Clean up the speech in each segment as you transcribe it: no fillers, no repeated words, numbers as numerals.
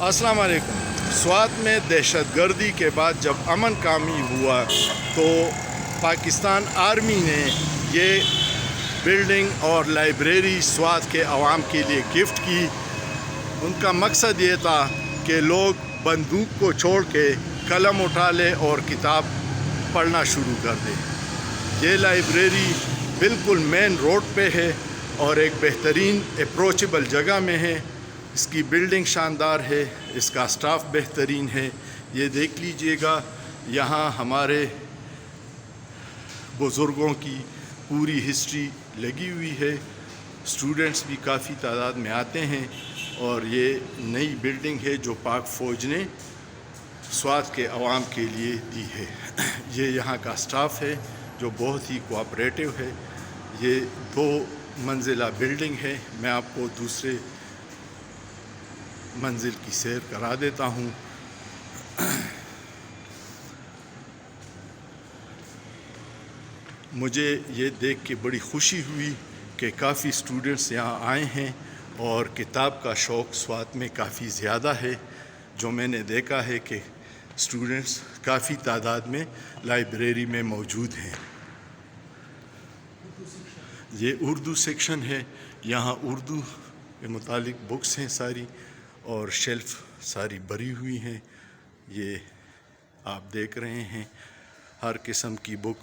अस्सलाम वालेकुम। स्वात में दहशत गर्दी के बाद जब अमन कायम हुआ तो पाकिस्तान आर्मी ने ये बिल्डिंग और लाइब्रेरी स्वात के अवाम के लिए गिफ्ट की। उनका मकसद ये था कि लोग बंदूक को छोड़ के कलम उठा लें और किताब पढ़ना शुरू कर दें। ये लाइब्रेरी बिल्कुल मेन रोड पे है और एक बेहतरीन अप्रोचेबल जगह में है। इसकी बिल्डिंग शानदार है, इसका स्टाफ बेहतरीन है। ये देख लीजिएगा, यहाँ हमारे बुज़ुर्गों की पूरी हिस्ट्री लगी हुई है। स्टूडेंट्स भी काफ़ी तादाद में आते हैं और ये नई बिल्डिंग है जो पाक फ़ौज ने स्वात के अवाम के लिए दी है। ये यहाँ का स्टाफ है जो बहुत ही कोऑपरेटिव है। ये 2 मंजिला बिल्डिंग है। मैं आपको दूसरे मंजिल की सैर करा देता हूँ। मुझे ये देख के बड़ी खुशी हुई कि काफ़ी स्टूडेंट्स यहाँ आए हैं और किताब का शौक़ स्वात में काफ़ी ज़्यादा है। जो मैंने देखा है कि स्टूडेंट्स काफ़ी तादाद में लाइब्रेरी में मौजूद हैं। ये उर्दू सेक्शन है। यहाँ उर्दू के मुतालिक बुक्स हैं सारी और शेल्फ सारी भरी हुई हैं। ये आप देख रहे हैं, हर किस्म की बुक,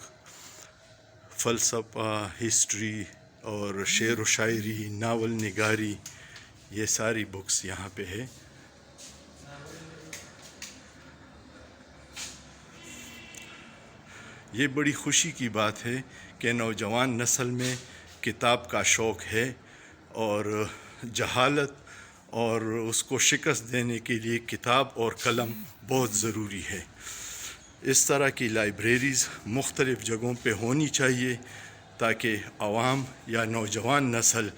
फ़लसफ़ा, हिस्ट्री और शेर व शायरी, नावल निगारी, ये सारी बुक्स यहाँ पे है। ये बड़ी खुशी की बात है कि नौजवान नस्ल में किताब का शौक़ है और जहालत और उसको शिकस्त देने के लिए किताब और कलम बहुत ज़रूरी है। इस तरह की लाइब्रेरीज़ मुख्तलिफ़ जगहों पे होनी चाहिए ताकि आवाम या नौजवान नस्ल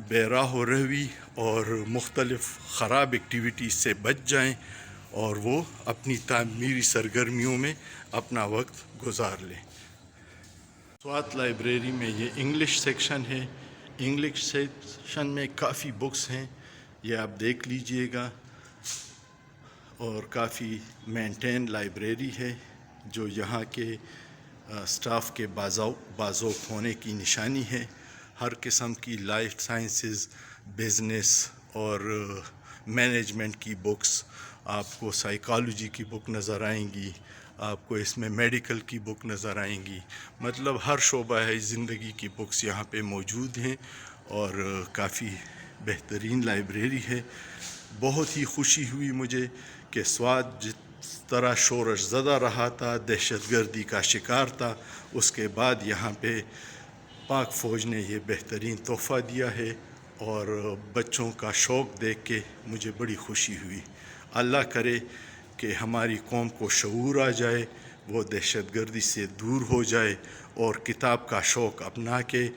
बेराह रवी और मुख्तलिफ़ ख़राब एक्टिविटीज़ से बच जाएं और वो अपनी तामीरी सरगर्मियों में अपना वक्त गुजार लें। स्वात लाइब्रेरी में ये इंग्लिश सेक्शन है। इंग्लिश सेक्शन में काफ़ी बुक्स हैं, ये आप देख लीजिएगा, और काफ़ी मेंटेन लाइब्रेरी है जो यहाँ के स्टाफ के बाज़ौक़ होने की निशानी है। हर किस्म की लाइफ साइंसेस, बिज़नेस और मैनेजमेंट की बुक्स, आपको साइकोलॉजी की बुक नज़र आएंगी, आपको इसमें मेडिकल की बुक नज़र आएंगी। मतलब हर शोबा है ज़िंदगी की बुक्स यहाँ पे मौजूद हैं और काफ़ी बेहतरीन लाइब्रेरी है। बहुत ही खुशी हुई मुझे कि स्वात जिस तरह शोरश ज़दा रहा था, दहशतगर्दी का शिकार था, उसके बाद यहाँ पे पाक फ़ौज ने ये बेहतरीन तोहफ़ा दिया है और बच्चों का शौक़ देख के मुझे बड़ी खुशी हुई। अल्लाह करे कि हमारी कौम को शऊर आ जाए, वो दहशतगर्दी से दूर हो जाए और किताब का शौक़ अपना के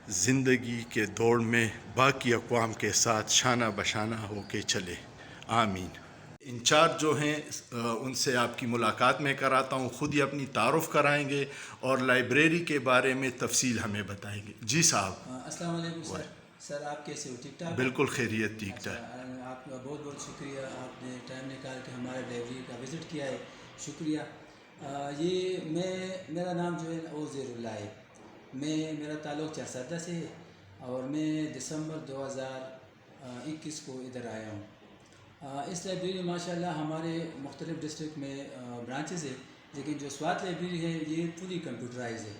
ज़िंदगी के दौड़ में बाकी अक़वाम के साथ शाना बशाना हो के चले। आमीन। इंचार्ज जो हैं उनसे आपकी मुलाकात में कराता हूँ। ख़ुद ही अपनी तारुफ़ कराएंगे और लाइब्रेरी के बारे में तफसील हमें बताएंगे। जी साहब। अस्सलाम वालेकुम सर। सर आप कैसे हो? ठीक ठाक? बिल्कुल खैरियत, ठीक ठाक। आपका बहुत बहुत शुक्रिया, आपने टाइम निकाल के हमारे लाइब्रेरी का विज़िट किया है, शुक्रिया। मेरा नाम जो है ओज़ेरुल्लाह है। मेरा ताल्लुक़ चरसदा से है और मैं दिसंबर 2021 को इधर आया हूँ। इस लाइब्रेरी में माशाल्लाह हमारे मुख्तलिफ़ डिस्ट्रिक्ट में ब्रांचेस है, लेकिन जो स्वात लाइब्रेरी है ये फुली कंप्यूटराइज है,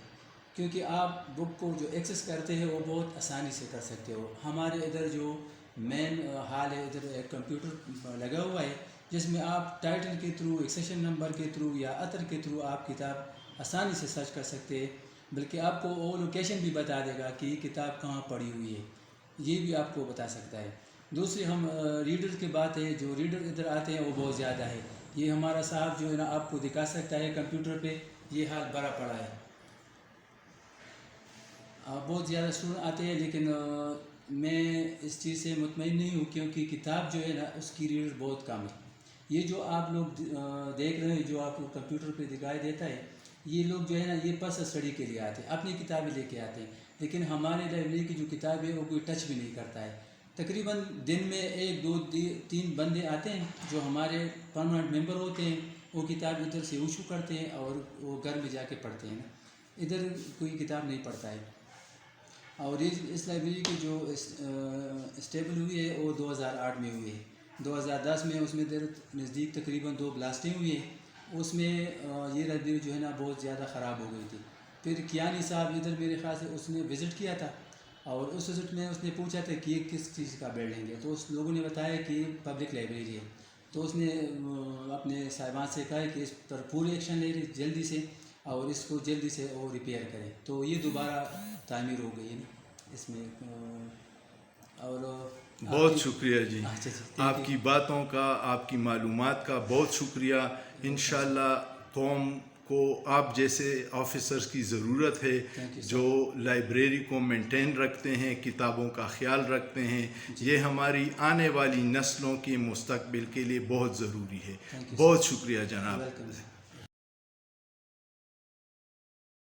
क्योंकि आप बुक को जो एक्सेस करते हैं वो बहुत आसानी से कर सकते हो। हमारे इधर जो मेन हाल है, इधर एक कंप्यूटर लगा हुआ है जिसमें आप टाइटल के थ्रू, एक्सेशन नंबर के थ्रू या अतर के थ्रू आप किताब आसानी से सर्च कर सकते हैं। बल्कि आपको वो लोकेशन भी बता देगा कि किताब कहाँ पड़ी हुई है, ये भी आपको बता सकता है। दूसरी हम रीडर की बात है, जो रीडर इधर आते हैं वो बहुत ज़्यादा है। ये हमारा साहब जो है ना आपको दिखा सकता है कंप्यूटर पे, ये हाल भरा पड़ा है। बहुत ज़्यादा स्टूडेंट आते हैं, लेकिन मैं इस चीज़ से मुतमईन नहीं हूँ क्योंकि किताब जो है ना उसकी रीडर बहुत कम है। ये जो आप लोग देख रहे हैं, जो आपको कंप्यूटर पे दिखाई देता है, ये लोग जो है ना ये पर्सनल स्टडी के लिए आते हैं, अपनी किताबें लेके आते हैं, लेकिन हमारे लाइब्रेरी की जो किताब है वो कोई टच भी नहीं करता है। تقریباً دن میں 1 2 3 بندے آتے ہیں جو ہمارے پرماننٹ ممبر ہوتے ہیں. وہ کتاب ادھر سے ایشو کرتے ہیں اور وہ گھر میں جا کے پڑھتے ہیں. ادھر کوئی کتاب نہیں پڑھتا ہے. اور اس لائبریری کی جو اسٹیبل ہوئی ہے وہ 2008 میں ہوئی ہے. 2010 میں اس میں نزدیک تقریباً 2 بلاسٹیں ہوئی ہیں. اس میں یہ لائبریری جو ہے نا بہت زیادہ خراب ہو گئی تھی. پھر کیانی صاحب ادھر میرے خیال سے اس نے وزٹ کیا تھا اور اس وزٹ میں اس نے پوچھا تھا کہ یہ کس چیز کا بلڈنگ ہے. تو اس لوگوں نے بتایا کہ یہ پبلک لائبریری ہے. تو اس نے اپنے صاحبان سے کہا کہ اس پر پورے ایکشن لے جلدی سے اور اس کو جلدی سے وہ ریپیئر کریں. تو یہ دوبارہ تعمیر ہو گئی ہے نا اس میں. اور بہت شکریہ جی. اچھا آپ کی باتوں کا، آپ کی معلومات کا بہت شکریہ. انشاءاللہ قوم کو آپ جیسے آفیسرز کی ضرورت ہے جو لائبریری کو مینٹین رکھتے ہیں، کتابوں کا خیال رکھتے ہیں. یہ ہماری آنے والی نسلوں کے مستقبل کے لیے بہت ضروری ہے. بہت شکریہ جناب.